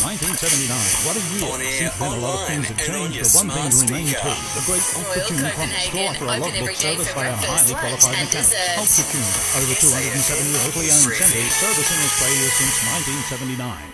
1979. What a year. On air, Since then, a lot of things have online, and on changed, your but one thing smart remains speaker. true. The great Royal Ultra-Tune Promise. To Copenhagen, offer a open logbook every day service for by our breakfast, highly lunch qualified and mechanics. desserts. Ultra-Tune, over 270 locally owned centres, servicing Australia since 1979.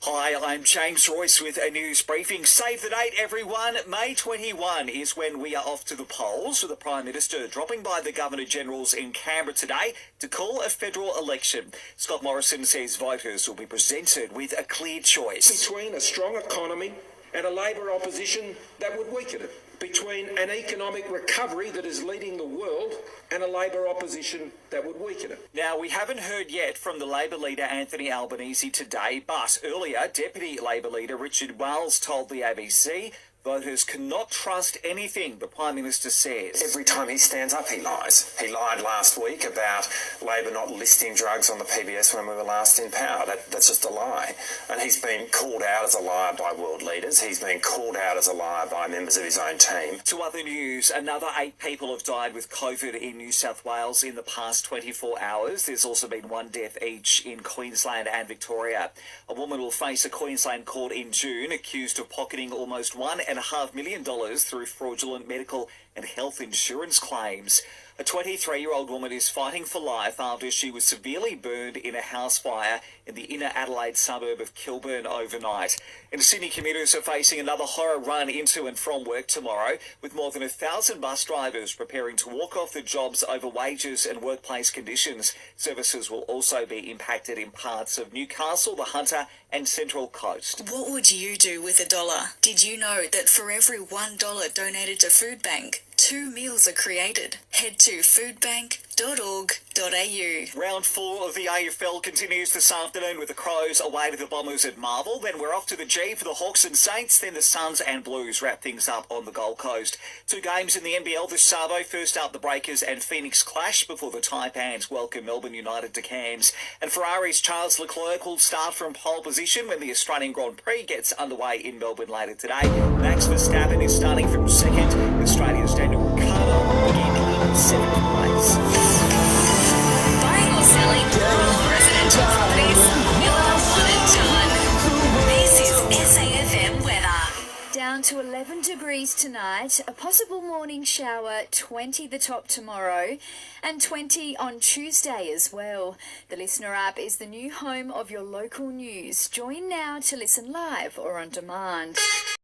Hi, I'm James Royce with a news briefing. Save the date, everyone. May 21 is when we are off to the polls, with the Prime Minister dropping by the Governor-Generals in Canberra today to call a federal election. Scott Morrison says voters will be presented with a clear choice. Between a strong economy and a Labor opposition that would weaken it. Between an economic recovery that is leading the world and a Labor opposition that would weaken it. Now, we haven't heard yet from the Labor leader Anthony Albanese today, but earlier Deputy Labor leader Richard Wells told the ABC voters cannot trust anything the Prime Minister says. Every time he stands up, he lies. He lied last week about Labor not listing drugs on the PBS when we were last in power. That's just a lie. And he's been called out as a liar by world leaders. He's been called out as a liar by members of his own team. To other news, another 8 people have died with COVID in New South Wales in the past 24 hours. There's also been 1 death each in Queensland and Victoria. A woman will face a Queensland court in June accused of pocketing almost $1.5 million through fraudulent medical and health insurance claims. A 23-year-old woman is fighting for life after she was severely burned in a house fire in the inner Adelaide suburb of Kilburn overnight. And Sydney commuters are facing another horror run into and from work tomorrow, with more than 1,000 bus drivers preparing to walk off their jobs over wages and workplace conditions. Services will also be impacted in parts of Newcastle, the Hunter and Central Coast. What would you do with $1? Did you know that for every $1 donated to Food Bank, 2 meals are created? Head to foodbank.org.au. Round 4 of the AFL continues this afternoon with the Crows away to the Bombers at Marvel. Then we're off to the G for the Hawks and Saints. Then the Suns and Blues wrap things up on the Gold Coast. 2 games in the NBL this Savo. First up, the Breakers and Phoenix clash before the Taipans welcome Melbourne United to Cairns. And Ferrari's Charles Leclerc will start from pole position when the Australian Grand Prix gets underway in Melbourne later today. Max Verstappen is starting from second. Australia's Daniel Ricciardo will begin in 7th place. Buying or selling rural or residential properties? You're one and done. This is SAFM weather. Down to 11 degrees tonight, a possible morning shower, 20 the top tomorrow, and 20 on Tuesday as well. The Listener app is the new home of your local news. Join now to listen live or on demand.